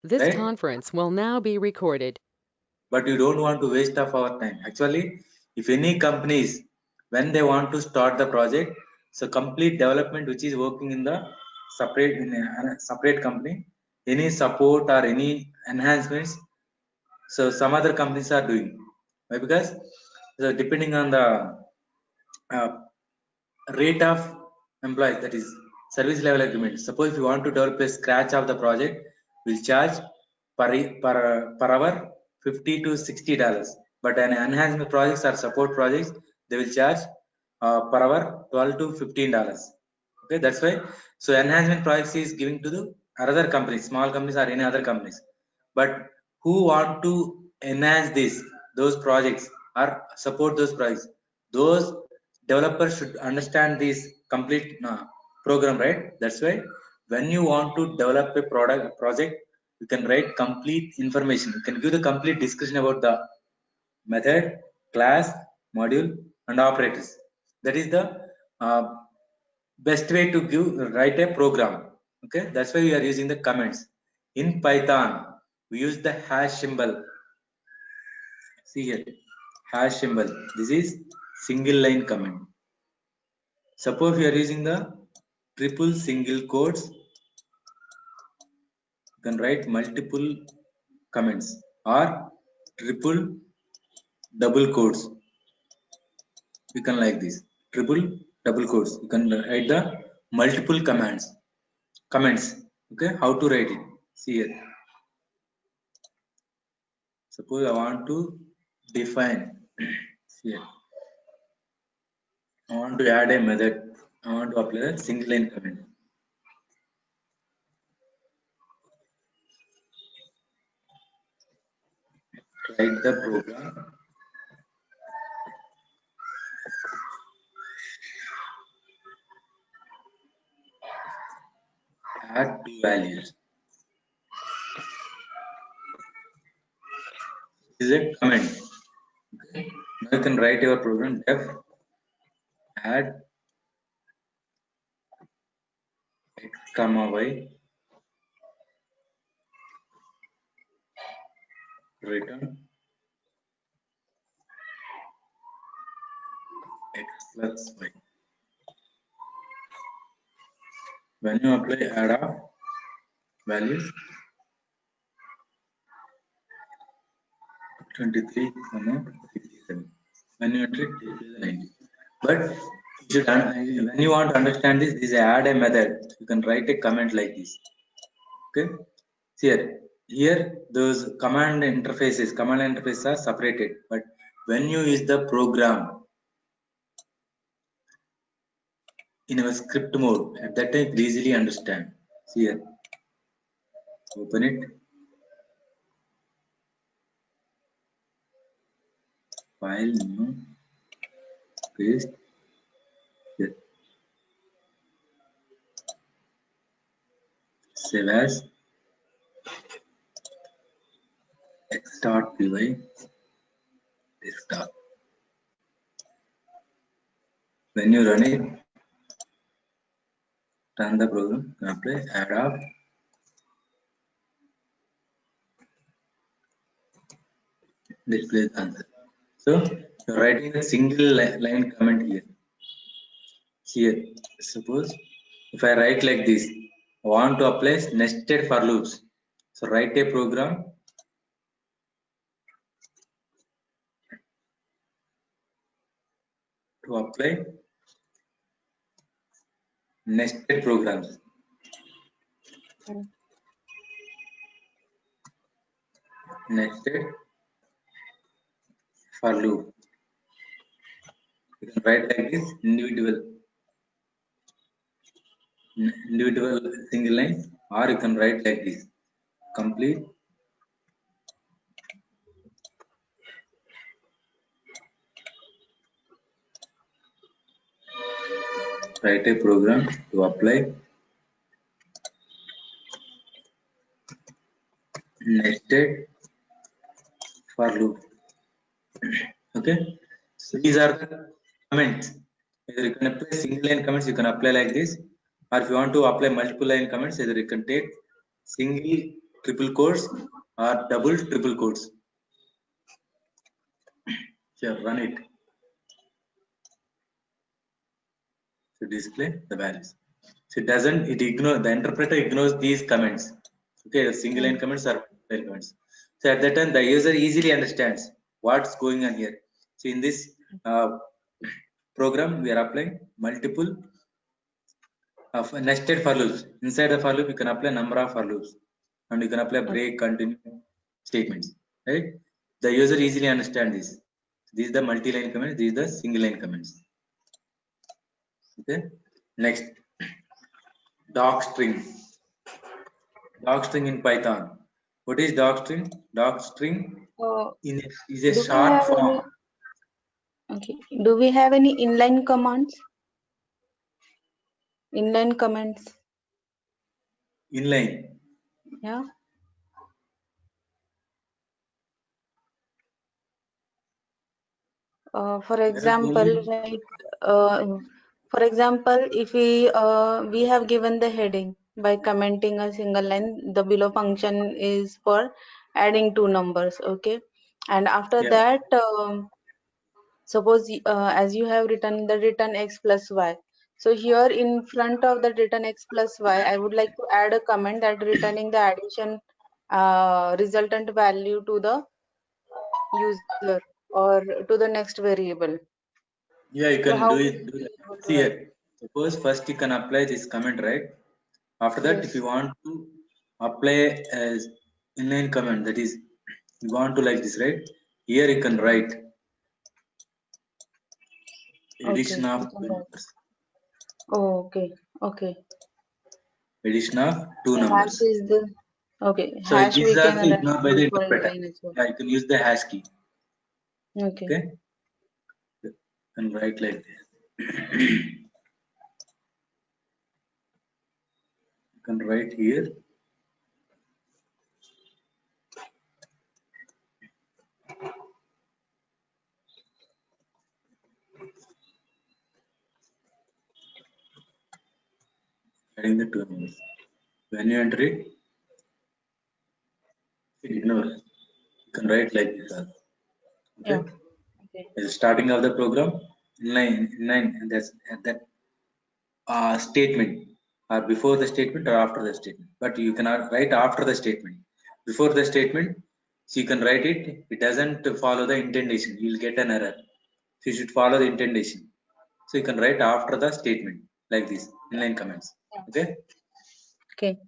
This right? conference will now be recorded. But you don't want to waste of our time. Actually, if any companies, when they want to start the project, so complete development which is working in the separate company, any support or any enhancements, so some other companies are doing. Why? Because so depending on the uh, rate of employees, that is service level agreement. Suppose if you want to develop a scratch of the project, will charge per hour $50 to $60. But an enhancement projects or support projects, they will charge per hour $12 to $15. Okay, that's why. So enhancement projects is giving to the other companies, small companies or any other companies. But who want to enhance this, those projects or support those projects, those developers should understand this complete program, right? That's why when you want to develop a project, you can write complete information, you can give the complete description about the method, class, module and operators. That is the uh, best way to write a program. Okay, that's why we are using the comments. In Python we use the hash symbol. See here, hash symbol, this is single line comment. Suppose we are using the triple single quotes, you can write multiple comments, or triple double quotes, you can like this, triple double quotes, you can write the multiple comments. Okay, how to write it? See here, suppose I want to define here, I want to add a method, I want to apply a single line comment. Write the program, add two values. This is a comment. Okay. Now you can write your program def add x comma y return x plus y. When you apply add of values 23, 67, when you enter it, this is 90. But you should, when you want to understand this, this is add a method. You can write a comment like this. Okay, see here those command interfaces are separated, but when you use the program in our script mode, at that time you easily understand. See here, open it, file, new, paste here, save as x.py desktop. When you run it, run the program, apply add of display answer. So you're writing a single line comment here. Here, suppose if I write like this, I want to apply nested for loops. So write a program to apply nested programs. Nested for loop. You can write like this, individual single line, or you can write like this, complete write a program to apply nested for loop. Okay, so these are the comments. Either you can apply single line comments, you can apply like this, or if you want to apply multiple line comments, either you can take single triple quotes or double triple quotes. Here, run it to display the values. So the interpreter ignores these comments. Okay, the single line comments are line comments. So at that time, the user easily understands what's going on here. So in this program, we are applying multiple of nested for loops. Inside the for loop, you can apply number of for loops, and you can apply break, continue statements. Right? The user easily understand this. These are the multi-line comments. These are the single line comments. Okay. Next, docstring. Docstring in Python. What is docstring? Docstring is a Do we short have form. any? Okay. Do we have any inline commands? Inline comments. Inline. Yeah. For example, like for example, if we have given the heading by commenting a single line, the below function is for adding two numbers. Okay, and after Yeah. that, suppose as you have written the return x plus y. So here in front of the return x plus y, I would like to add a comment that returning the addition resultant value to the user or to the next variable. Yeah, you So can how do we it. will be able to See write? here. Suppose first you can apply this comment, right? After that, if Yes. you want to apply as inline comment, that is, you want to like this, right? Here you can write addition Okay. of We can two write. numbers. Oh, okay. Okay. Addition of two The hash numbers. is the okay. So Hash this is we can also write ignored by the before interpreter. inline as well. Yeah, you can use the hash key. Okay. Okay, you can write like this. You can write here. Adding the two numbers. When you enter it, ignore. You can write like this also. Okay. Yeah. Okay. At the starting of the program, inline, and that's at that statement, or before the statement or after the statement. But you cannot write after the statement. Before the statement, so you can write it. It doesn't follow the indentation. You will get an error. So you should follow the indentation. So you can write after the statement like this inline comments. Okay. Okay.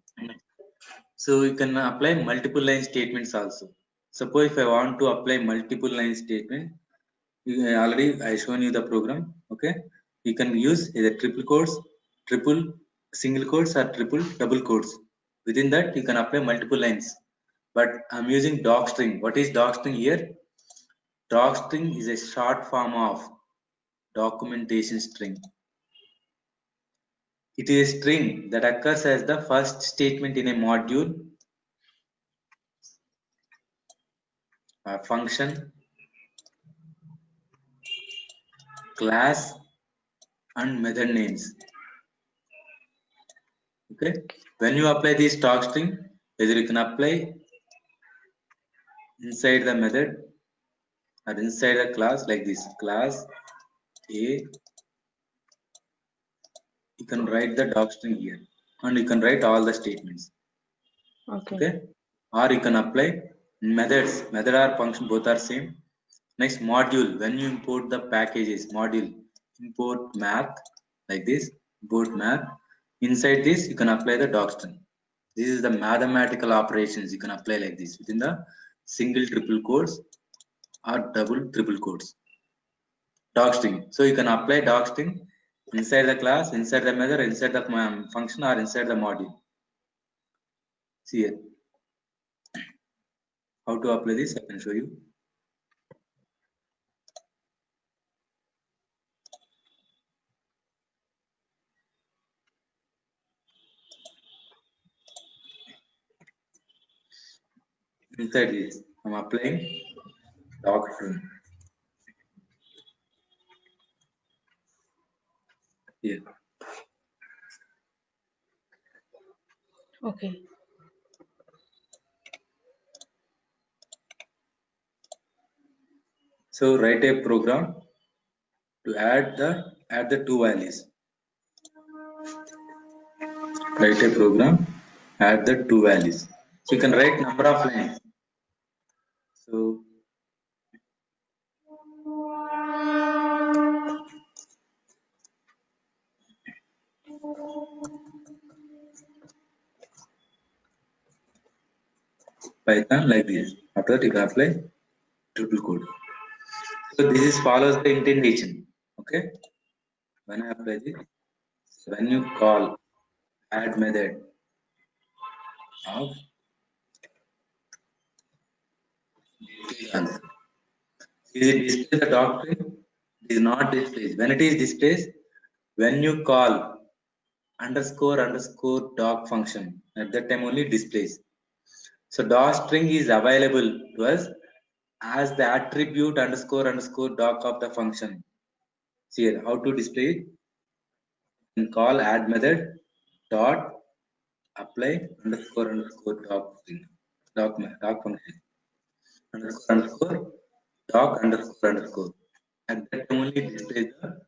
So you can apply multiple line statements also. Suppose if I want to apply multiple line statement, already I shown you the program. Okay, you can use either triple quotes, triple single quotes, or triple double quotes. Within that, you can apply multiple lines. But I'm using docstring. What is docstring here? Docstring is a short form of documentation string. It is a string that occurs as the first statement in a module, a function, class, and method names. Okay, when you apply this docstring, either you can apply inside the method or inside the class like this class A. You can write the docstring here, and you can write all the statements. Okay. Okay, or you can apply methods. Method or function both are same. Next, module. When you import the packages, module, import math like this, import math. Inside this, you can apply the docstring. This is the mathematical operations you can apply like this within the single triple quotes or double triple quotes. Docstring. So you can apply docstring inside the class, inside the method, inside the function, or inside the module. See here. How to apply this, I can show you. Inside this, I'm applying doctrine. Here. Okay. So write a program to add the two values. Write a program, add the two values. So you can write number of lines. So Python like this. After that you can apply triple code. So this is follows the intention. Okay. When I apply this, when you call add method of answer. Is it display the doctrine? It is not displays. When it is displays, when you call underscore doc function, at that time only displays. So docstring is available to us as the attribute underscore doc of the function. See here, how to display it? And call add method dot apply underscore doc string doc function underscore doc underscore. At that time only displays the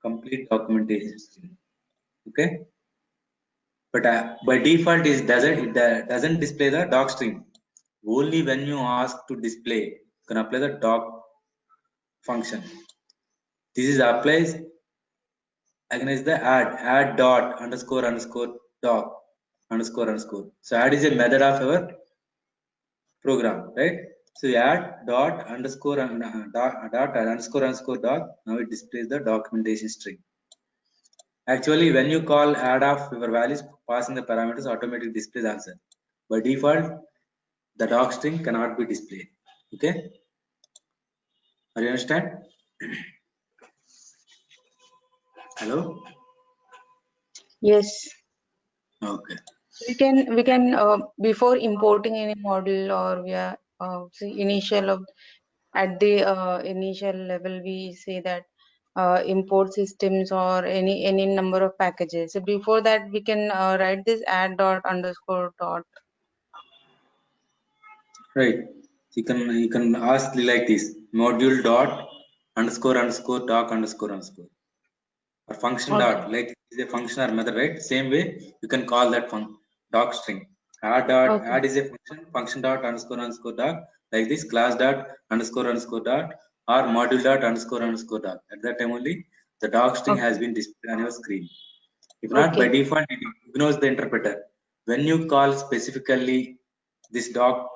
complete documentation string. Okay. But by default it doesn't display the doc string. Only when you ask to display, you can apply the doc function. This is applies against the add dot underscore doc underscore. So add is a method of our program, right? So you add dot underscore doc. Now it displays the documentation string. Actually, when you call add of your values, passing the parameters, automatically displays answer. By default, the doc string cannot be displayed. Okay, are you understand? Hello. Yes. Okay. We can before importing any model, or we are see initial of at the initial level we say that import systems or any number of packages. So before that we can write this add dot underscore dot. Right. You can ask like this module dot underscore doc underscore or function Okay. dot, like is a function or method, right? Same way you can call that doc string. Add dot Okay. add is a function dot underscore doc, like this class dot underscore dot or module dot underscore dot. At that time only the doc string has been displayed on your screen. If not, by Okay. default it ignores the interpreter. When you call specifically this doc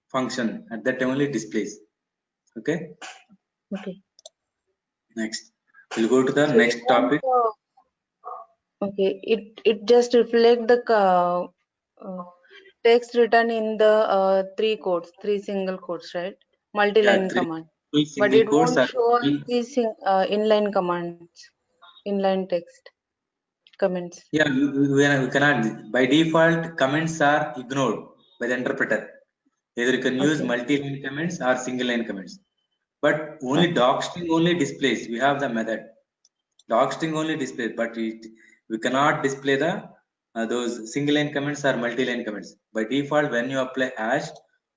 function, at that time only displays. Okay. Okay. Next, we'll go to the So next topic. okay, it just reflect the text written in the three single quotes, right? Multi-line Yeah, three command, but single it quotes won't are show us these inline commands, inline text comments. yeah, we cannot. By default, comments are ignored by the interpreter. Either you can use Okay. multi-line comments or single-line comments. But only Okay. docstring only displays. We have the method. Docstring only displays, but we cannot display the those single-line comments or multi-line comments. By default, when you apply hash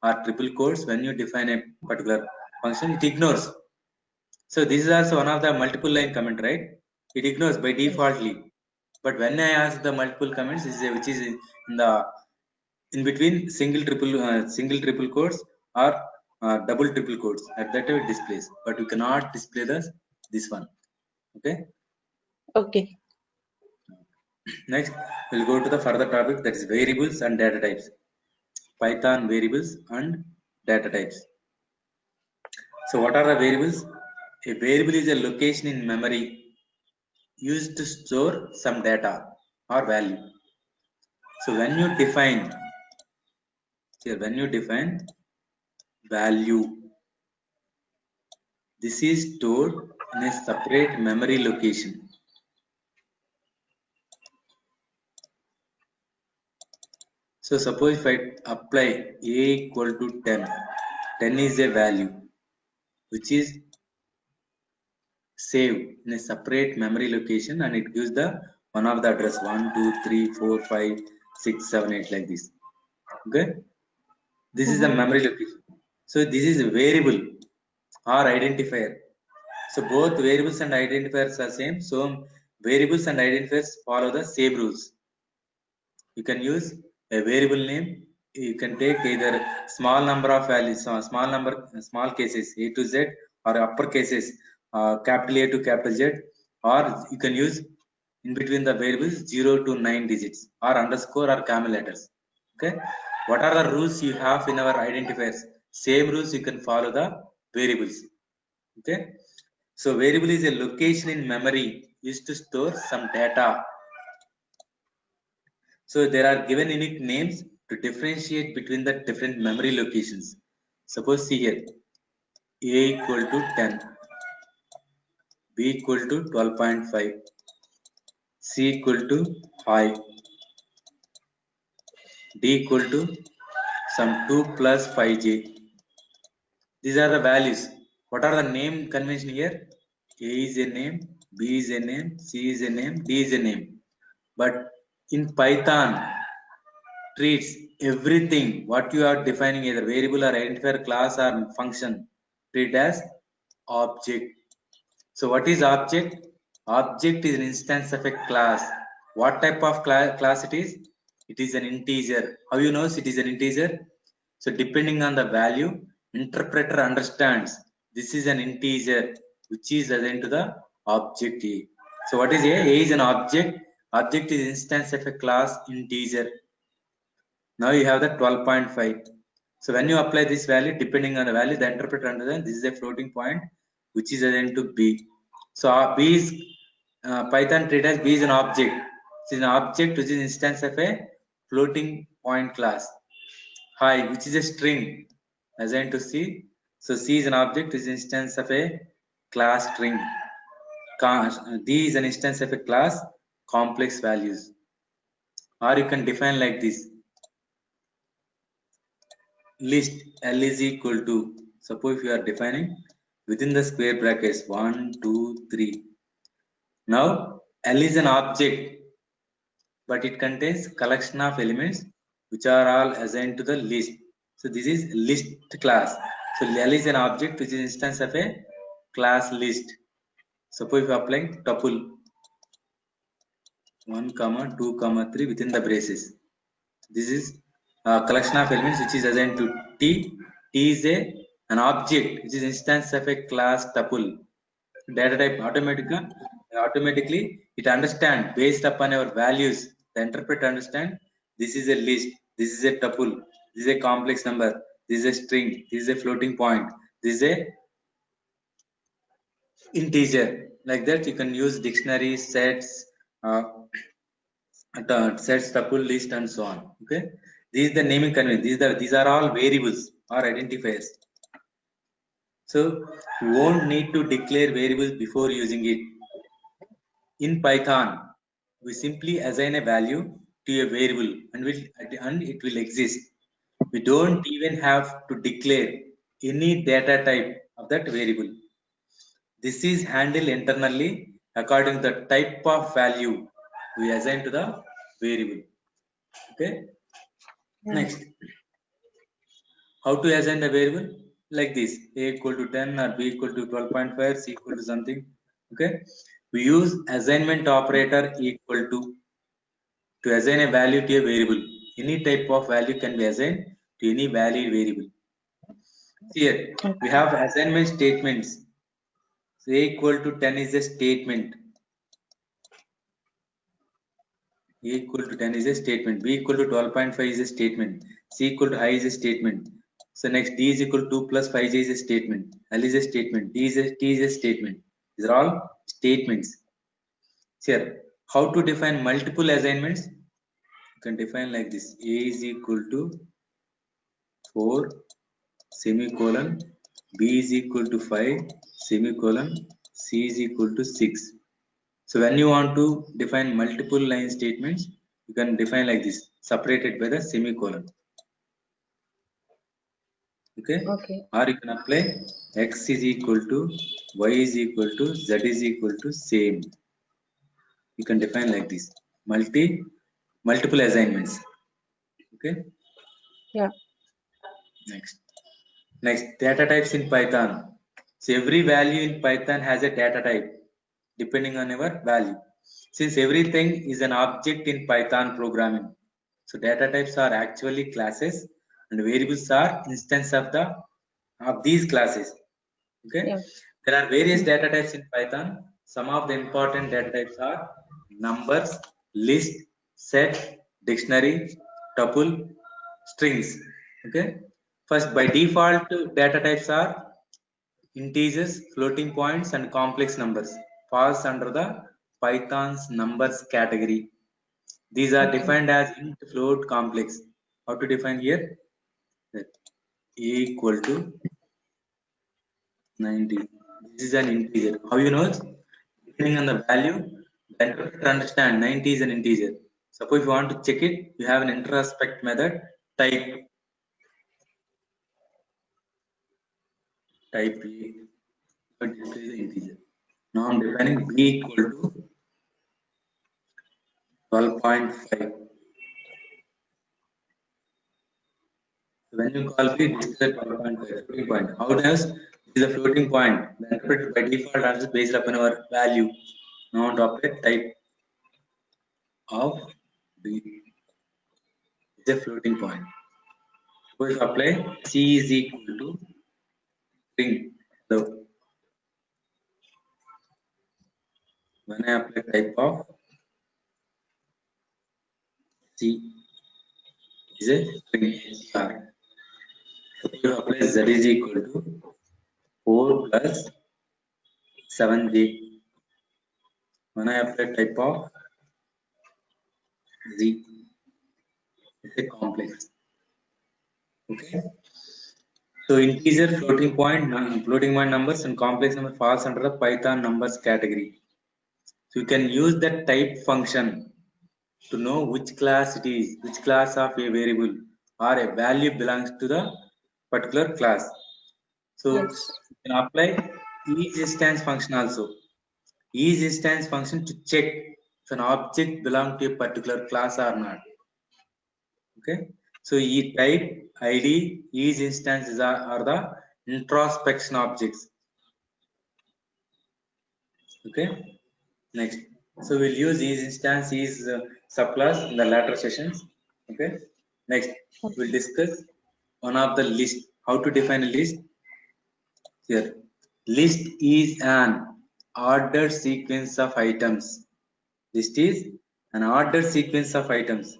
or triple quotes, when you define a particular function, it ignores. So this is also one of the multiple line comment, right? It ignores by defaultly. But when I ask the multiple comments, which is in the in between single triple quotes or double triple quotes, at that time it displays. But you cannot display this one. Okay. Okay. Next, we'll go to the further topic, that is variables and data types. Python variables and data types. So what are the variables? A variable is a location in memory used to store some data or value. So when you define value, this is stored in a separate memory location. So suppose if I apply a equal to 10, 10 is a value which is saved in a separate memory location, and it gives the one of the address 1 2 3 4 5 6 7 8 like this. Okay, this is the memory location. So this is a variable. or identifier. So both variables and identifiers are same. So variables and identifiers follow the same rules. You can use a variable name. You can take either small number of values, small cases A to Z, or upper cases capital A to capital Z, or you can use in between the variables 0 to 9 digits, or underscore or camel letters. Okay, what are the rules you have in our identifiers? Same rules you can follow the variables. Okay, so variable is a location in memory used to store some data. So there are given unique names to differentiate between the different memory locations. Suppose see here, A equal to 10, B equal to 12.5, C equal to 5, D equal to some 2 plus 5j. These are the values. What are the name convention here? A is a name, B is a name, C is a name, D is a name. But in Python, treats everything what you are defining, either variable or identifier, class or function, treat as object. So what is object? Object is an instance of a class. What type of class it is? It is an integer. How you know it is an integer? So depending on the value, interpreter understands this is an integer which is assigned to the object A. So what is A? A is an object. Object is instance of a class integer. Now you have the 12.5. So when you apply this value, depending on the value, the interpreter understands this is a floating point which is assigned to B. So B is Python treat as B is an object. It is an object which is instance of a floating point class. Hi, which is a string assigned to C. So C is an object which is instance of a class string. D is an instance of a class complex values. Or you can define like this. List L is equal to, suppose you are defining within the square brackets 1, 2, 3. Now L is an object, but it contains collection of elements which are all assigned to the list. So this is list class. So L is an object which is instance of a class list. Suppose you are applying tuple 1, 2, 3 within the braces. This is a collection of elements which is assigned to T. T is an object which is instance of a class tuple. Data type automatically it understand based upon our values. The interpreter understand this is a list, this is a tuple, this is a complex number, this is a string, this is a floating point, this is a integer. Like that you can use dictionary, sets, sets, tuple, list, and so on. Okay, these are the naming convention. These are all variables or identifiers. So you won't need to declare variables before using it. In Python, we simply assign a value to a variable and it will exist. We don't even have to declare any data type of that variable. This is handled internally according to the type of value we assign to the variable. Okay. Next, how to assign the variable? Like this: A equal to 10 or B equal to 12.5, C equal to something. Okay. We use assignment operator equal to assign a value to a variable. Any type of value can be assigned to any valid variable. Here we have assignment statements. So A equal to 10 is a statement. A equal to 10 is a statement. B equal to 12.5 is a statement. C equal to I is a statement. So next D is equal to 2 plus 5j is a statement. L is a statement. T is a statement. These are all statements. Here, how to define multiple assignments? You can define like this: A is equal to 4 semicolon, B is equal to 5 semicolon, C is equal to 6. So when you want to define multiple line statements, you can define like this, separated by the semicolon. Okay? Or you can apply X is equal to Y is equal to Z is equal to same. You can define like this, multiple assignments. Okay? Yeah. Next, data types in Python. So every value in Python has a data type depending on your value. Since everything is an object in Python programming, so data types are actually classes and variables are instance of these classes. Okay, Yeah. there are various data types in Python. Some of the important data types are numbers, list, set, dictionary, tuple, strings. Okay, first by default data types are integers, floating points, and complex numbers. Falls under the Python's numbers category. These are Okay. defined as int, float, complex. How to define here? That a equal to 90. This is an integer. How you know? Depending on the value, the interpreter understand 90 is an integer. Suppose you want to check it, you have an introspect method. Type A, but this is the integer. Now I'm defining b equal to 12.5. When you call b, this is a 12.5 floating point. How does this is a floating point? The interpreter by default answers based upon our value. Now to apply type of b is a floating point. Suppose apply c is equal to string. So when I apply type of c is a string star. Suppose apply z is equal to 4 plus 7j. When I apply type of z, it's a complex. Okay. So integer, floating point numbers, and complex number falls under the Python numbers category. So you can use the type function to know which class it is, which class of a variable or a value belongs to the particular class. So Yes. you can apply isInstance function also. IsInstance function to check if an object belongs to a particular class or not. Okay, so e type, id, isInstances are the introspection objects. Okay, next, so we'll use isInstance subclass in the later sessions. Okay, next we'll discuss one of the list, how to define a list. Here, list is an ordered sequence of items. List is an ordered sequence of items.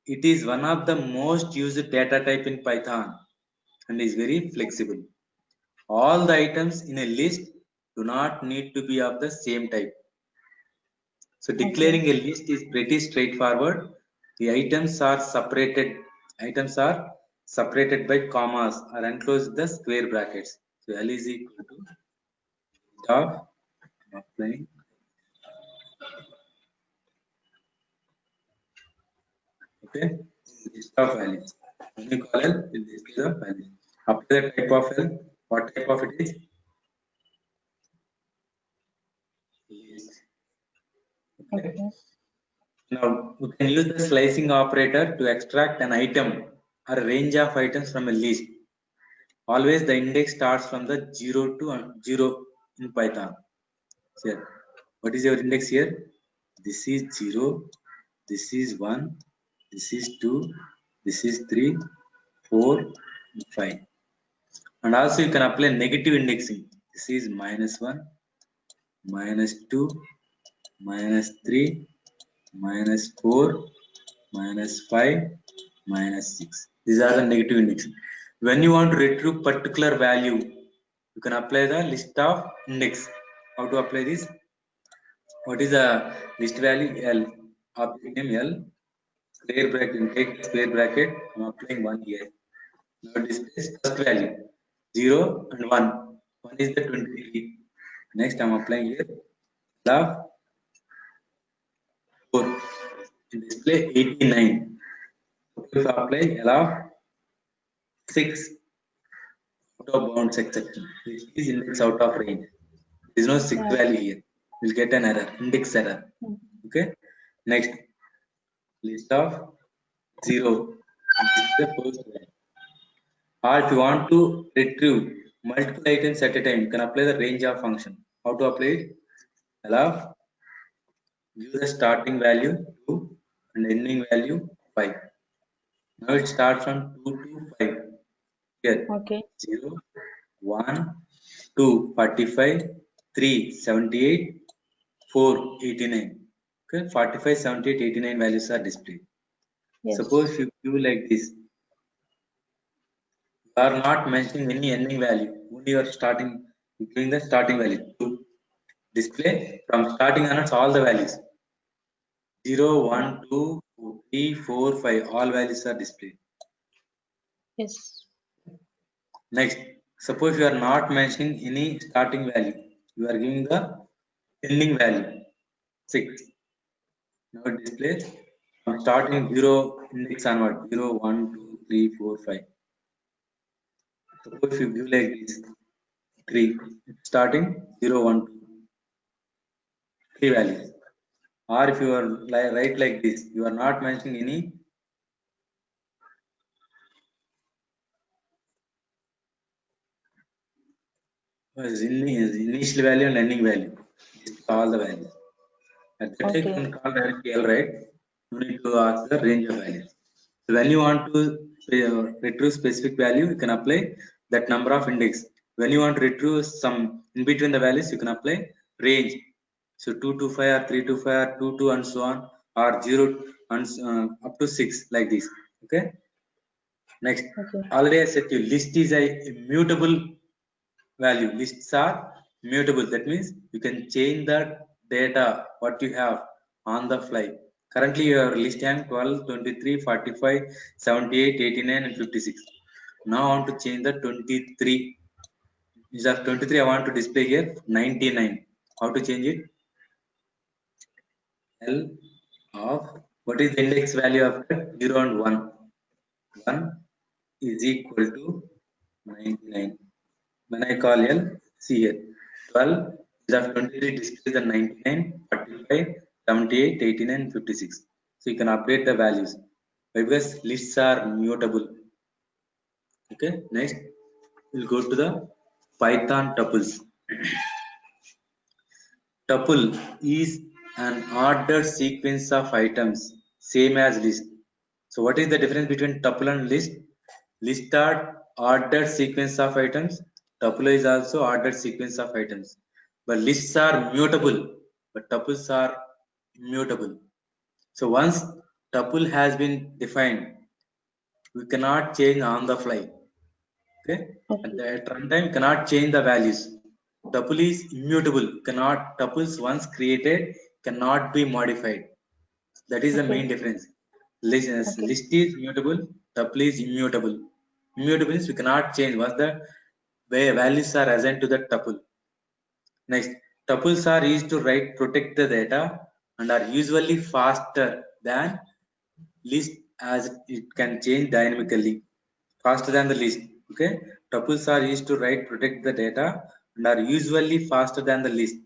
It is one of the most used data type in Python and is very flexible. All the items in a list do not need to be of the same type. So declaring a list is pretty straightforward. The items are separated. Items are separated by commas or enclosed with the square brackets. So L is equal to of applying. Okay, list of values. When you call L, it displays the values. Apply the type of L. What type of it is? List. Okay. Now we can use the slicing operator to extract an item or a range of items from a list. Always the index starts from the 0 to 0 in Python. Here, what is your index here? This is 0, this is 1, this is 2, this is 3, 4, 5. And also you can apply negative indexing. This is -1, -2, -3, -4, -5, -6. These are the negative indexing. When you want to retrieve particular value, you can apply the list of index. How to apply this? What is the list value? L. Object name L. Square bracket. Take square bracket. I'm applying 1 here. Now displays first value 0 and 1. 1 is the 23. Next I'm applying here love 4. Display 89. If I apply love 6 out of bounds exception, which is index out of range. There is no 6 value here. We'll get an error, index error. Okay. Next, list of 0. This is the first value. Or if you want to retrieve multiple items at a time, you can apply the range of function. How to apply it? Allow give the starting value 2 and ending value 5. Now it starts from 2 to 5. Here Okay. 0, 1, 2, 45, 3, 78, 4, 89. Okay, 45, 78, 89 values are displayed. Yes. Suppose you do like this. You are not mentioning any ending value, only you are giving the starting value to display from starting onwards all the values 0, 1, 2, 3, 4, 5, all values are displayed. Yes. Next, suppose you are not mentioning any starting value, you are giving the ending value 6. Now it displays from starting 0 index onward 0, 1, 2, 3, 4, 5. Suppose you give like this 3 starting 0, 1, 2, 3 values. Or if you are write like this, you are not mentioning any initial value and ending value. Just all the values. At that time, you Okay. can call directly L, right? You need to ask the range of values. So when you want to retrieve specific value, you can apply that number of index. When you want to retrieve some in between the values, you can apply range. So 2 to 5 or 3 to 5 or 2 to and so on, or 0 and up to 6 like this. Okay. Next, Okay. already I said to you, list is a immutable value. Lists are mutable. That means you can change the data what you have on the fly. Currently your list having 12, 23, 45, 78, 89 and 56. Now I want to change the 23. Instead of 23 I want to display here 99. How to change it? L of what is the index value of that? 0 and 1. 1 is equal to 99. When I call L, see here 12 is of 23 displays the 99, 45, 78, 89, 56. So you can update the values because lists are mutable. Okay, next we'll go to the Python tuples. Tuple is an ordered sequence of items, same as list. So what is the difference between tuple and list? List are ordered sequence of items. Tuple is also ordered sequence of items. But lists are mutable, but tuples are immutable. So once tuple has been defined, we cannot change on the fly. Okay, at Okay. the runtime cannot change the values. Tuple is immutable. Cannot tuples once created cannot be modified. That is the Okay. main difference. List, Okay. list is mutable. Tuple is immutable. Immutable means we cannot change once the values are assigned to the tuple. Next, tuples are used to write protect the data and are usually faster than list as it can change dynamically. Faster than the list. Okay, tuples are used to write protect the data and are usually faster than the list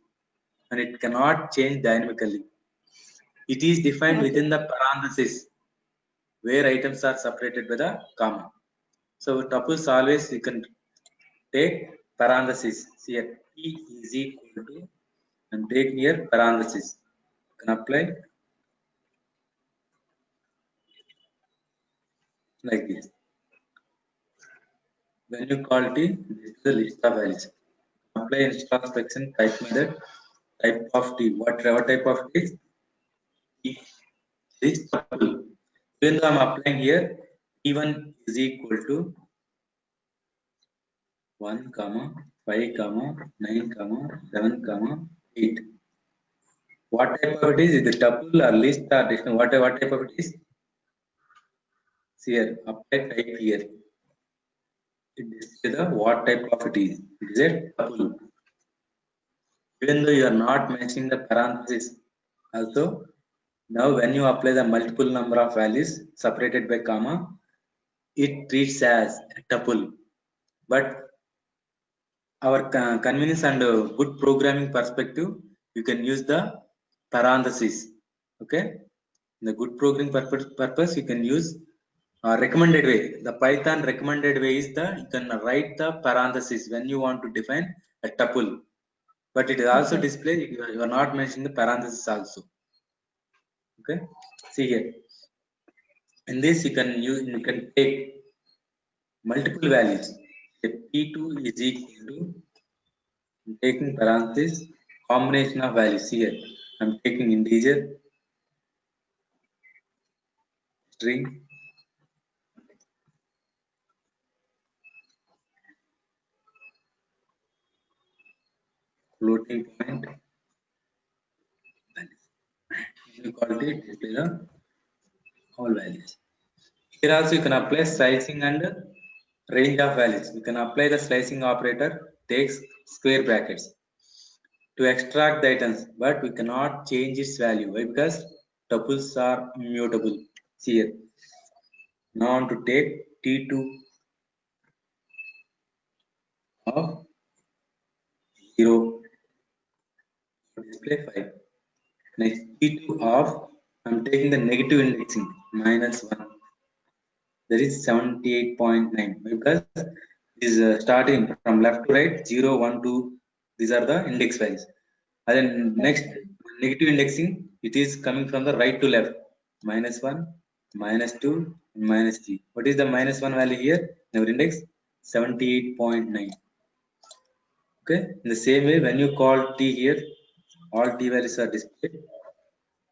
and it cannot change dynamically. It is defined Okay. within the parenthesis where items are separated by the comma. So tuples always you can take parenthesis here P is equal to and take here parenthesis. You can apply like this. When you call T, this is the list of values. Apply instruction type method type of T. What type of T is T? This tuple. Even though I'm applying here, T1 is equal to 1, 5, 9, 7, 8. What type of it is? Is it tuple or list or dictionary? What type of it is? See here, apply type here. It displays the what type of it is. It is a tuple. Even though you are not mentioning the parenthesis, also now when you apply the multiple number of values separated by comma, it treats as a tuple. But our convenience and good programming perspective, you can use the parenthesis. Okay, in the good programming purpose, you can use recommended way. The Python recommended way is you can write the parenthesis when you want to define a tuple, but it is also Okay. display. You are not mentioning the parenthesis also. Okay, see here. In this, you can take multiple values. P2 is equal to taking parenthesis combination of values. See here, I'm taking integer, string, floating point. You call it display the all values. Here also you can apply slicing and range of values. You can apply the slicing operator, takes square brackets to extract the items, but we cannot change its value. Why? Because tuples are immutable. See here. Now I want to take T2 of 0 display 5. Next T2 of, I'm taking the negative indexing -1. That is 78.9 because is starting from left to right 0 1 2, these are the index values, and then next negative indexing, it is coming from the right to left, -1 -2 -3. What is the -1 value here? Our index 78.9. Okay, in the same way when you call t here, all t values are displayed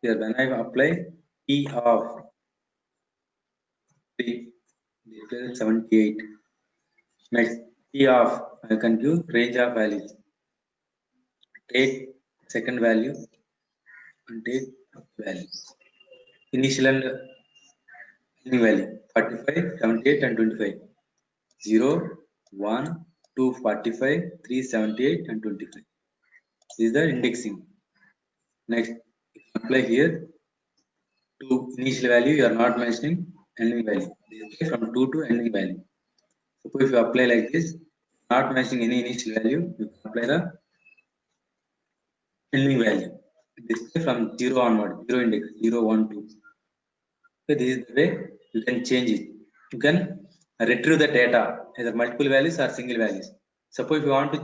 here. When I apply t of t, display 78. Next, P of, I can give range of values. Take second value and take value. Initial and ending value 45, 78, and 25. 0, 1, 2, 45, 3, 78, and 25. This is the indexing. Next, apply here to initial value, you are not mentioning ending value. From 2 to ending value. Suppose if you apply like this, not mentioning any initial value, you can apply the ending value. Display from 0 onward, 0 index, 0, 1, 2. So this is the way you can change it. You can retrieve the data, either multiple values or single values. Suppose if you want to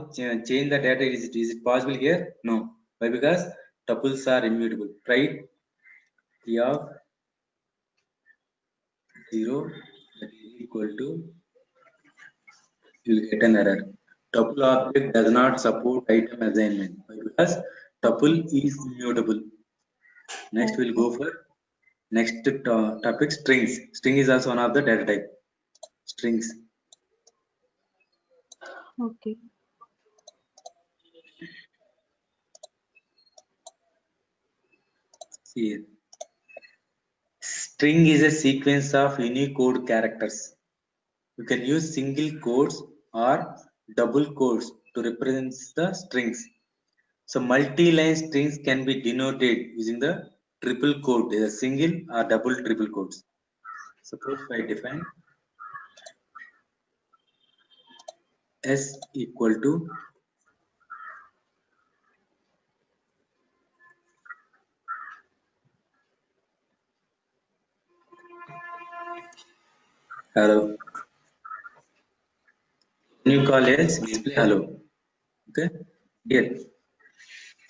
change the data, is it possible here? No. Why? Because tuples are immutable. Try it. T of 0 that is equal to, you will get an error. Tuple object does not support item assignment. Why? Because tuple is immutable. Next we'll go for next topic, strings. String is also one of the data type. Strings. Okay. See here. String is a sequence of Unicode characters. You can use single quotes or double quotes to represent the strings. So multi-line strings can be denoted using the triple quote, either single or double triple quotes. Suppose if I define S equal to hello. When you call S, display hello. Okay. Here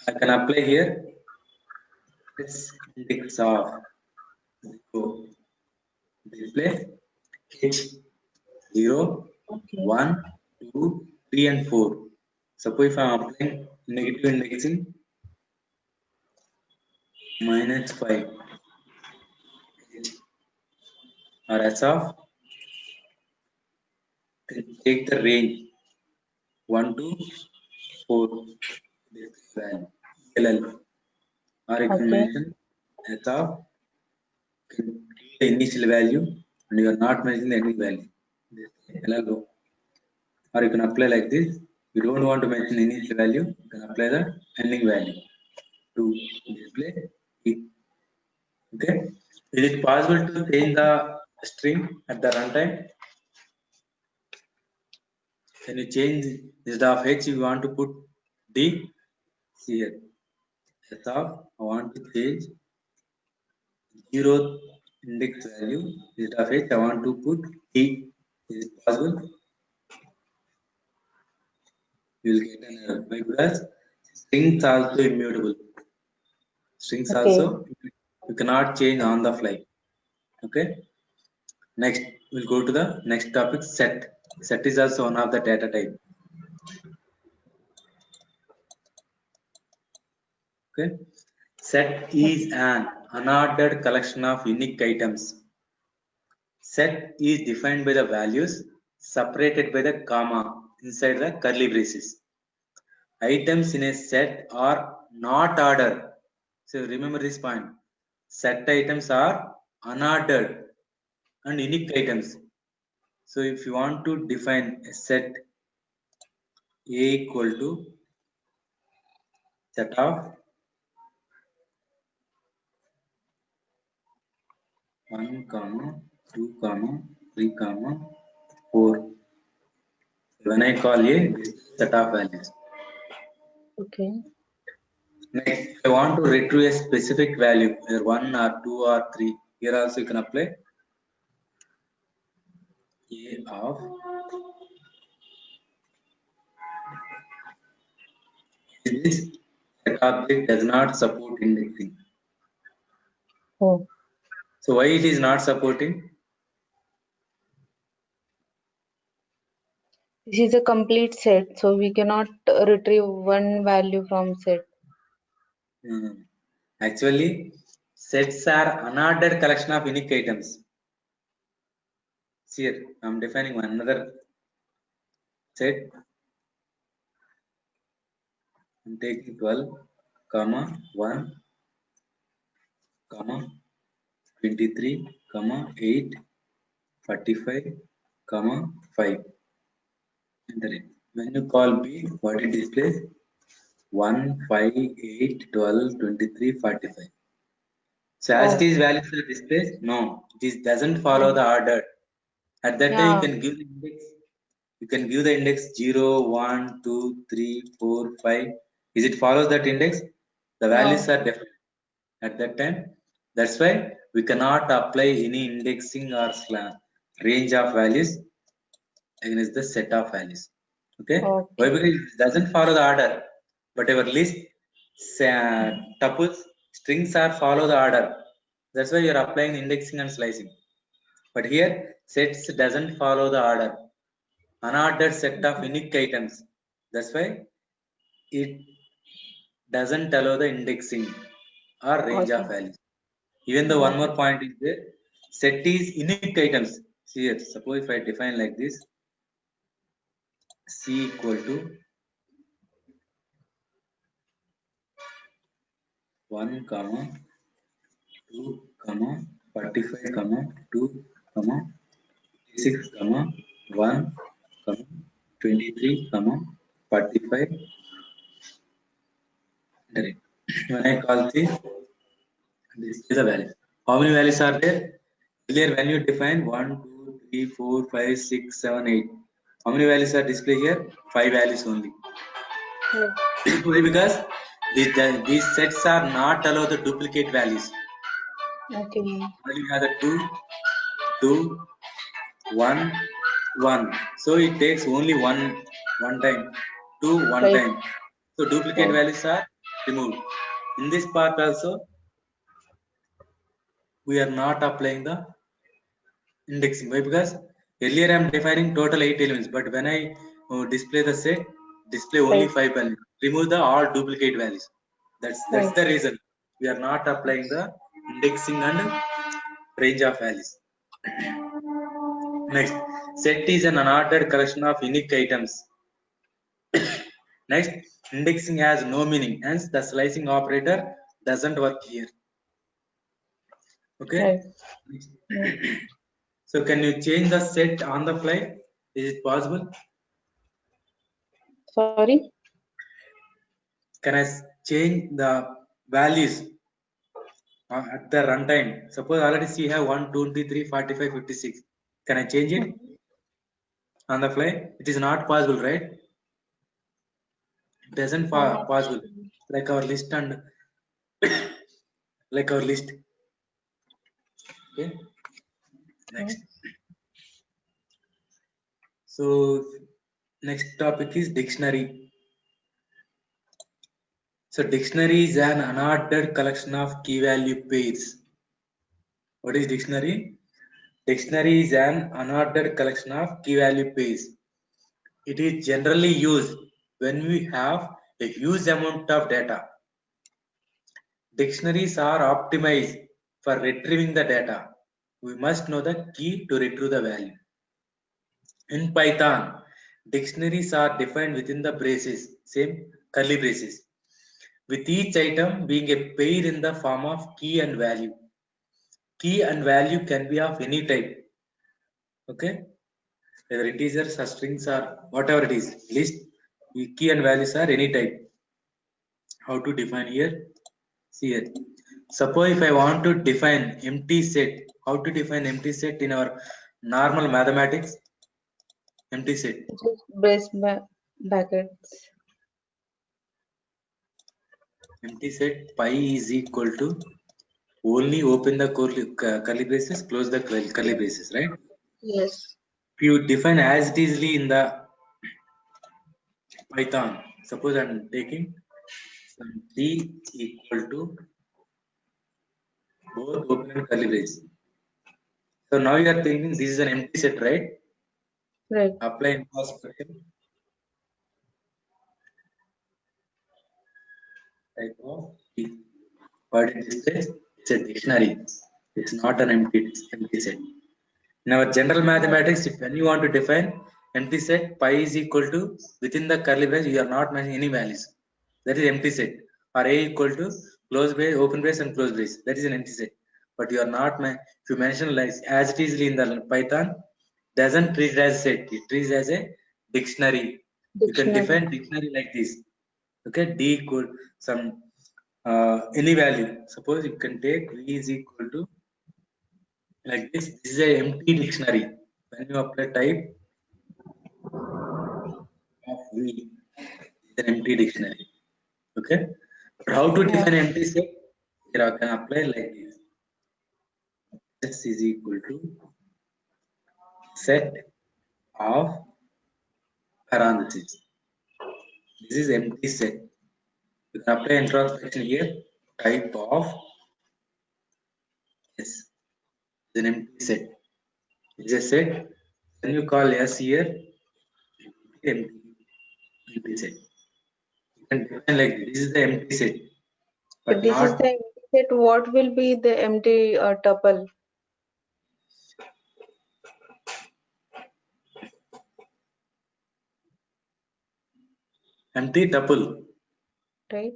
I can apply here this index of display H 0, Okay. 1, 2, 3, and 4. Suppose if I am applying negative indexing -5 or as of, take the range 1 to 4 value LL, or you can Okay. mention as of the initial value and you are not mentioning the ending value LL, or you can apply like this. You don't want to mention initial value, you can apply the ending value to display it. Okay, is it possible to change the string at the runtime? Can you change instead of H you want to put D? See here, as of I want to change 0th index value is of h. I want to put t. Is it possible? You will get an error because strings also immutable. Strings Okay. also you cannot change on the fly. Okay. Next, we'll go to the next topic. Set. Set is also one of the data type. Okay. Set is an unordered collection of unique items. Set is defined by the values separated by the comma inside the curly braces. Items in a set are not ordered. So remember this point. Set items are unordered and unique items. So if you want to define a set A equal to set of 1, 2, 3, 4. When I call A, set of values. Okay. Next, if I want to retrieve a specific value, either 1 or 2 or 3, here also you can apply A of this set object does not support indexing. Oh, So why it is not supporting? this is a complete set, so we cannot retrieve one value from set. Actually, sets are unordered collection of unique items. See here, I am defining another set. I am taking 12, 1, 23, 8, 45, 5. Enter it. When you call B, what it displays? 1, 5, 8, 12, 23, 45. So as Oh, these values are displayed, no, this doesn't follow the order. At that time, you yeah, can give the index. You can give the index 0, 1, 2, 3, 4, 5. Is it follows that index? The values no. are different at that time. That's why we cannot apply any indexing or range of values against the set of values. Okay? Why? Okay. Because it doesn't follow the order. But our list tuples strings are follow the order. That's why you are applying indexing and slicing. But here sets doesn't follow the order. Unordered set of unique items. That's why it doesn't allow the indexing or range of Okay. values. Even though one Got more it. point is there, set is unique items. See here, suppose if I define like this, C equal to 1, 2, 45, 2, 6, 1, 23, 45. Correct. When I call this is the value. How many values are there? Earlier, when you define 1, 2, 3, 4, 5, 6, 7, 8. How many values are displayed here? 5 values only. Oh, Why? Because these sets are not allow the duplicate values. okay. Only have the 2, 2, 1, 1. So it takes only one time, 2, one Right. time. So duplicate Oh, values are removed. In this part also, we are not applying the indexing. Why? Because earlier I am defining total 8 elements, but when I display the set, display only right. 5 values. Remove the all duplicate values. That's Right. the reason we are not applying the indexing and range of values. Next, set is an unordered collection of unique items. Next, indexing has no meaning, hence the slicing operator doesn't work here. Right. Okay. Yeah. So can you change the set on the fly? Is it possible? Sorry. Can I change the values at the runtime? Suppose already see have 1, 2, 3, 45, 56. Can I change it on the fly? It is not possible, right? It doesn't Uh, possible. Like our list and like our list. Okay. Next. So next topic is dictionary. So dictionary is an unordered collection of key value pairs. What is dictionary? Dictionary is an unordered collection of key value pairs. It is generally used when we have a huge amount of data. Dictionaries are optimized for retrieving the data. We must know the key to retrieve the value. In Python, dictionaries are defined within the braces, same curly braces, with each item being a pair in the form of key and value. Key and value can be of any type. Okay, whether integers or strings or whatever it is, list key and values are any type. How to define here? See here. Suppose if I want to define empty set, how to define empty set in our normal mathematics? Empty set. Just brace brackets. Empty set pi is equal to only open the curly braces, close the curly braces, right? Yes. If you define as it is in the Python, suppose I'm taking some d equal to both open and curly braces. So now you are thinking this is an empty set, right? Right. Apply in construction type of key. What is this? It's a dictionary. It's not an empty set. In our general mathematics, if when you want to define empty set, pi is equal to within the curly brace, you are not mentioning any values. That is empty set. Or a equal to close brace, open brace, and close brace. That is an empty set. But you are not if you mention like as it is in the Python, doesn't treat it as a set. It treats as a dictionary. You can Dictionary. define dictionary like this. Okay, d equal some any value. Suppose you can take v is equal to like this. This is an empty dictionary. When you apply type of v, it's an empty dictionary. Okay, but how to Yeah. define empty set? Here I can apply like this. S is equal to set of parentheses. This is empty set. You can apply introspection here. Type of S is an empty set. It's a set. When you call S here, empty set. You can define like this. This is the empty set, If but this is not the empty set, what will be the empty tuple? empty tuple. Right.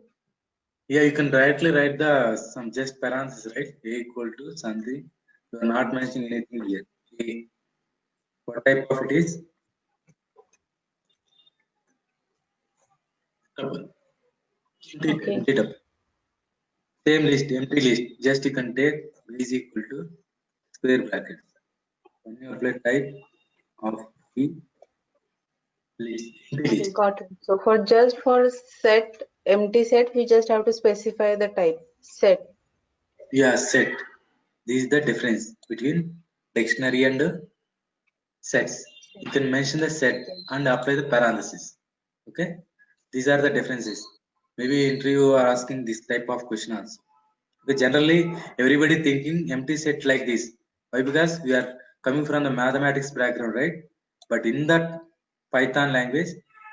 Yeah, you can directly write the some just parentheses, right? A equal to something. You are not mentioning anything here. A. What type of it is? Tuple. Okay. Empty tuple. Same list, empty list. Just you can take v is equal to square brackets. When you apply type of v list, empty Okay, list. got it. So for just for set, empty set, we just have to specify the type set. Yeah, set. This is the difference between dictionary and sets. You can mention the set and apply the parenthesis. Okay, these are the differences. Maybe interview are asking this type of question also. Because generally everybody thinking empty set like this. Why? Because we are coming from the mathematics background, right? But in that Python language,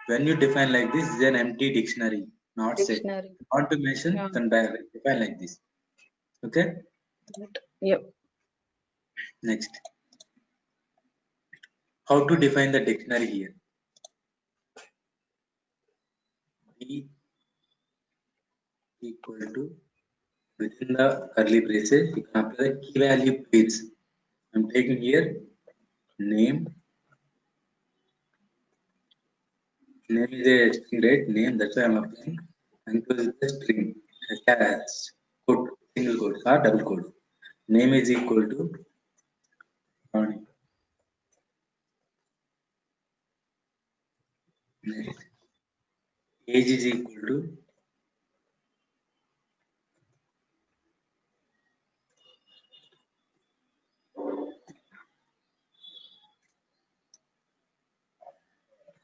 when you define like this, is an empty dictionary, not set. Dictionary. Want to mention, Yeah. then define like this. Okay. Yep. Next, how to define the dictionary here? D equal to within the curly braces, you can apply the key value pairs. I'm taking here name. Name is a string, right? Name, that's why I'm applying. And close the string. As code, single quote or double quote. Name is equal to Ronnie. Next, age is equal to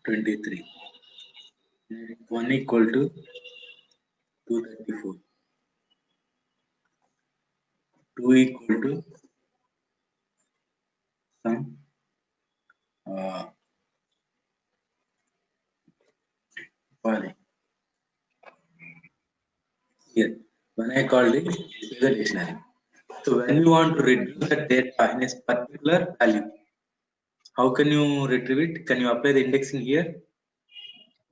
23. 1 equal to 234. 2 equal to some sorry. Here, when I called it, this is the dictionary. So when you want to retrieve the data in a particular value, how can you retrieve it? Can you apply the indexing here?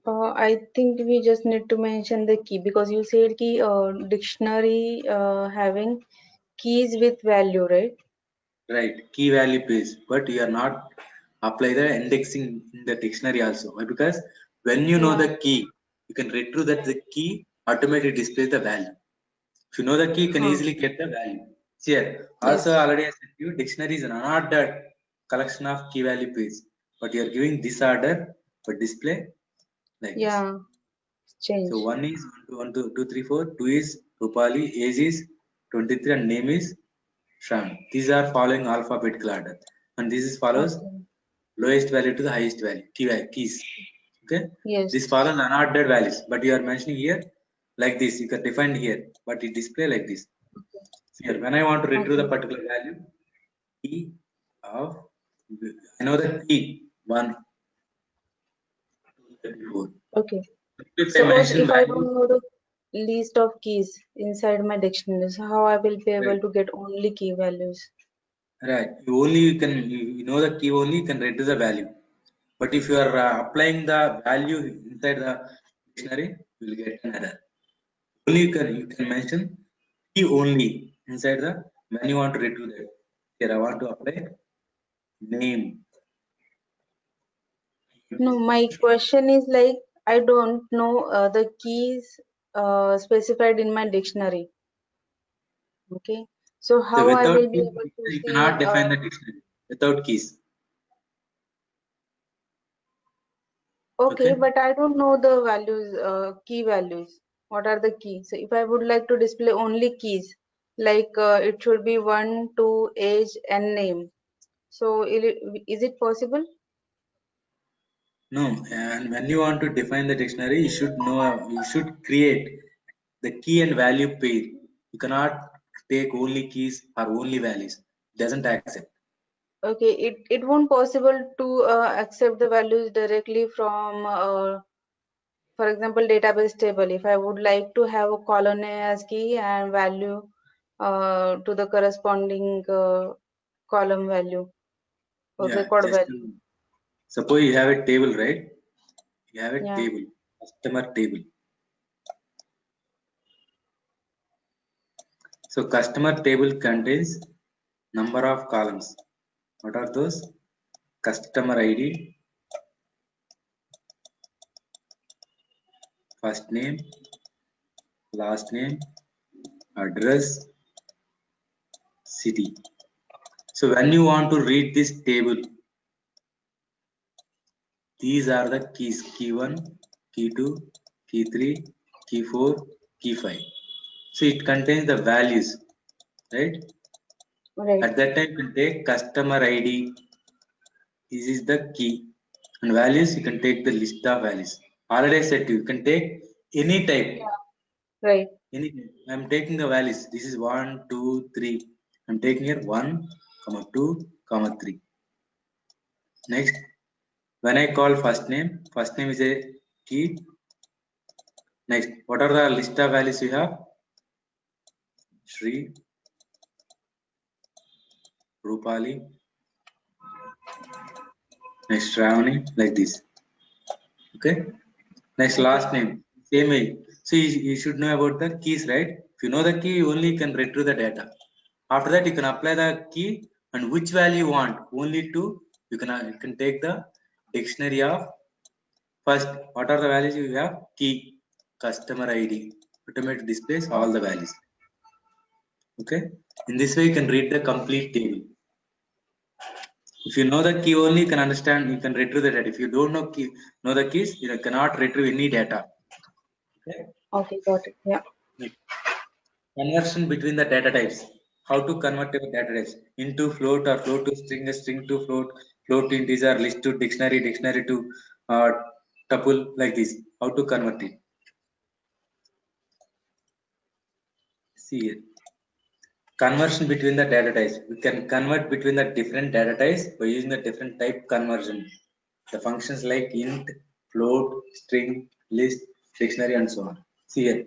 I think we just need to mention the key because you said key dictionary having keys with value, right? Right, key value page, but you are not apply the indexing in the dictionary also. Why? Because when you know Yeah. the key, you can retrieve that the key automatically displays the value. If you know the key, you can Huh. easily get the value. See here, also Yes. already I said to you, dictionary is not that collection of key value page, but you are giving this order for display like this. Yeah. So Change. 1 is 1, 2, 2, 3, 4, 2 is Rupali, age is 23 and name is Shram. These are following alphabetical order. And this is follows Okay. lowest value to the highest value, keys. Okay. Yes. This follows unordered values, but you are mentioning here like this. You can define here, but it display like this. Here, when I want to retrieve the Okay. particular value, key of I know the key 1, 2, 3, 4. Okay. If I Suppose mention if I value, don't know the list of keys inside my dictionary, so how I will be right? able to get only key values? Right. You know the key only you can retrieve the value. But if you are applying the value inside the dictionary, you will get an error. Only you can mention key only inside the when you want to retrieve that. Here I want to apply name. No, my question is like I don't know the keys specified in my dictionary. Okay. So So how I without will be keys, able to you see cannot define the dictionary without keys. okay, Okay. but I don't know the values, key values. What are the keys? So if I would like to display only keys, like it should be 1, 2, age, and name. So is it possible? No, and when you want to define the dictionary, you should create the key and value pair. You cannot take only keys or only values. It doesn't accept. Okay, it won't possible to accept the values directly from, for example, database table. If I would like to have a column as key and value to the corresponding column value or Yeah, record just value. suppose you have a table, right? You have a Yeah. table, customer table. So customer table contains number of columns. What are those? Customer ID, first name, last name, address, city. So when you want to read this table, these are the keys: key 1, key 2, key 3, key 4, key 5. So it contains the values, right? Right. At that time, you can take customer ID. This is the key. And values, you can take the list of values. Already I said you can take any type. Right. Any type. I'm taking the values. This is 1, 2, 3. I'm taking here 1, 2, 3. Next, when I call first name is a key. Next, what are the list of values you have? Shri, Rupali, next Ravani, like this. Okay. Next, Okay. last name, same way. So you should know about the keys, right? If you know the key, you only can retrieve the data. After that, you can apply the key and which value you want. Only two, you can take the dictionary of first. What are the values you have? Key, customer ID, automatic displays all the values. Okay. In this way, you can read the complete table. If you know the key only, you can understand. You can retrieve the data. If you don't know the keys, you cannot retrieve any data. Okay. Okay, got it. Yeah. Conversion between the data types. How to convert your data types into float or float to string, string to float, float to integer, list to dictionary, dictionary to tuple like this. How to convert it? See here. Conversion between the data types. We can convert between the different data types by using the different type conversion. The functions like int, float, string, list, dictionary, and so on. See here.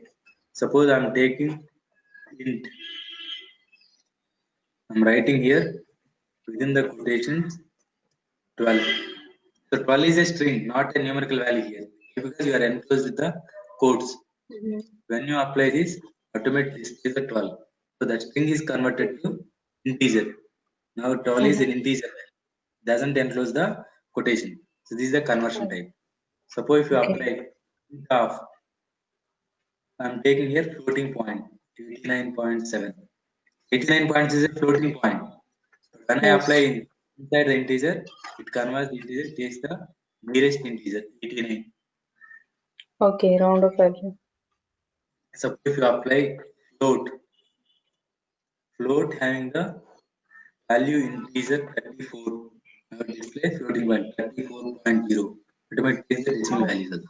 Suppose I'm taking int. I'm writing here within the quotations 12. So 12 is a string, not a numerical value here, because you are enclosed with the quotes. When you apply this, automatically displays the 12. So that string is converted to integer. Now 12 is an integer, doesn't enclose the quotation. So this is the conversion type. Suppose if you apply int of, I'm taking here floating point 89.7. 89 points is a floating point. When I apply inside the integer, it converts the integer, takes the nearest integer 89. Okay, round of value. Suppose if you apply float, float having the value integer 34. Now display floating point 34.0. Automatically takes the decimal values also.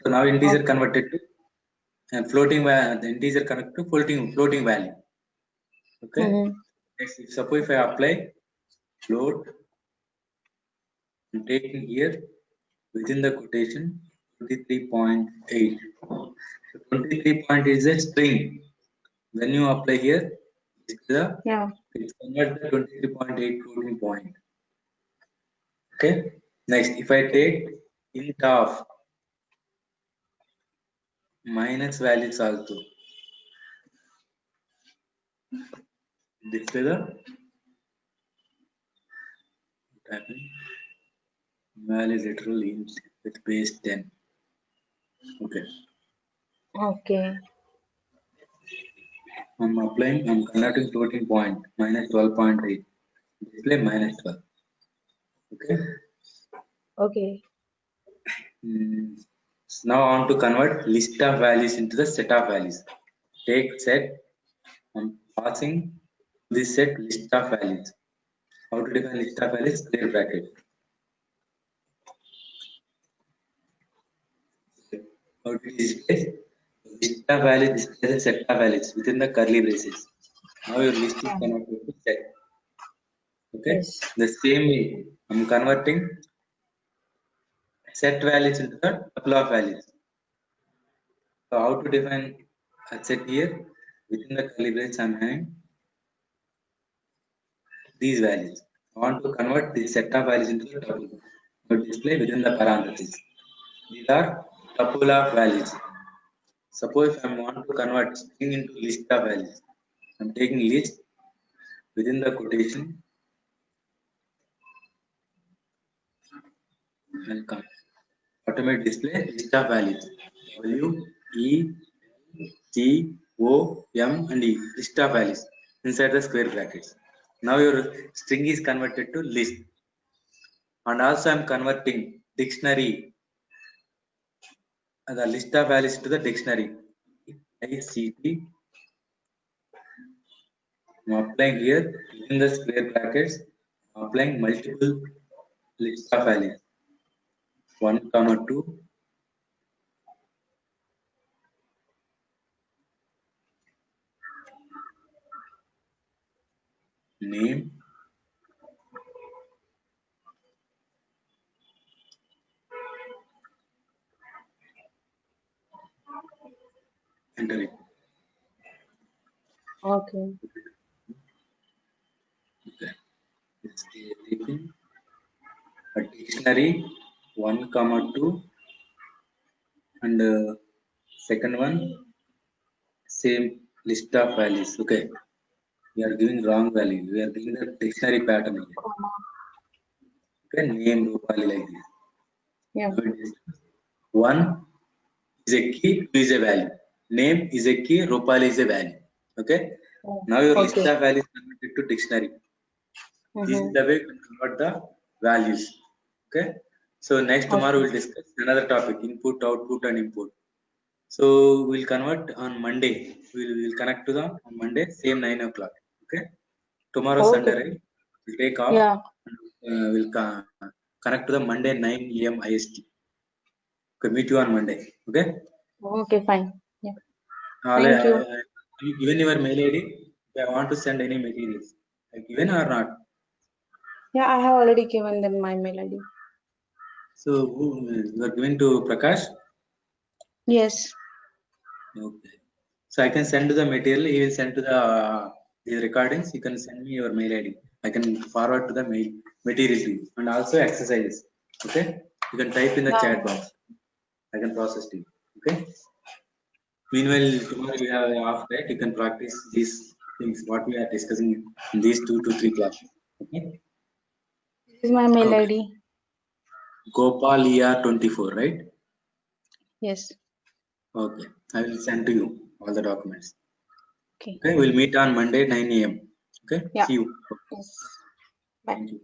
So now integer converted to floating value, the integer converted to floating value. Okay. Next, suppose if I apply float, I'm taking here within the quotation 23.8. So 23 point is a string. When you apply here, it's convert the 23.8 floating point. Okay. Next, if I take int of minus values also, display the value literal int with base 10. Okay. Okay. I'm applying, I'm converting floating point minus 12.8. Display minus 12. Okay. Okay. So now I want to convert list of values into the set of values. Take set, I'm passing this set list of values. How to define list of values? Square bracket. How to display list of values displays a set of values within the curly braces. Now your list is converted to set. Okay. The same way I'm converting set values into the tuple of values. So how to define a set here? Within the curly braces I'm having these values. I want to convert this set of values into the tuple. To display within the parentheses. These are tuple of values. Suppose if I want to convert string into list of values, I'm taking list within the quotation. Welcome. Automate display list of values. W, E, G, O, M, and E. List of values inside the square brackets. Now your string is converted to list. And also I'm converting dictionary, the list of values to the dictionary. ICT. I'm applying here in the square brackets. I'm applying multiple list of values. 1, 2. Name. Enter it. Okay. Okay. It's taking a dictionary 1, 2, and second one same list of values. Okay, we are giving wrong value. We are giving the dictionary pattern here. Okay, name Rupali like this. Yeah. One is a key, two is a value. Name is a key, Rupali is a value. Okay. Now your list of values converted to dictionary. This is the way to convert the values. Okay. So next tomorrow we'll discuss another topic: input, output, and import. So we'll convert on Monday. We'll connect to them on Monday, same 9 o'clock. Okay. Tomorrow Sunday, right? We'll take off. Yeah. We'll connect to the Monday 9 AM IST. Okay, meet you on Monday. Okay. Okay, fine. Yeah. I'll, Thank you. given your mail ID. If I want to send any materials, given or not? Yeah, I have already given them my mail ID. So you are giving to Prakash? Yes. Okay. So I can send to the material. He will send to the recordings. You can send me your mail ID. I can forward to the mail material to you, and also exercises. Okay. You can type in the Yeah. chat box. I can process to you. Okay. Meanwhile, tomorrow you have off, right? You can practice these things what we are discussing in these 2 to 3 classes. Okay. This is my mail Okay. ID. Gopal ER24, right? Yes. Okay. I will send to you all the documents. Okay. Okay. We'll meet on Monday 9 AM. Okay. Yeah. See you. Yes. Bye. Thank you.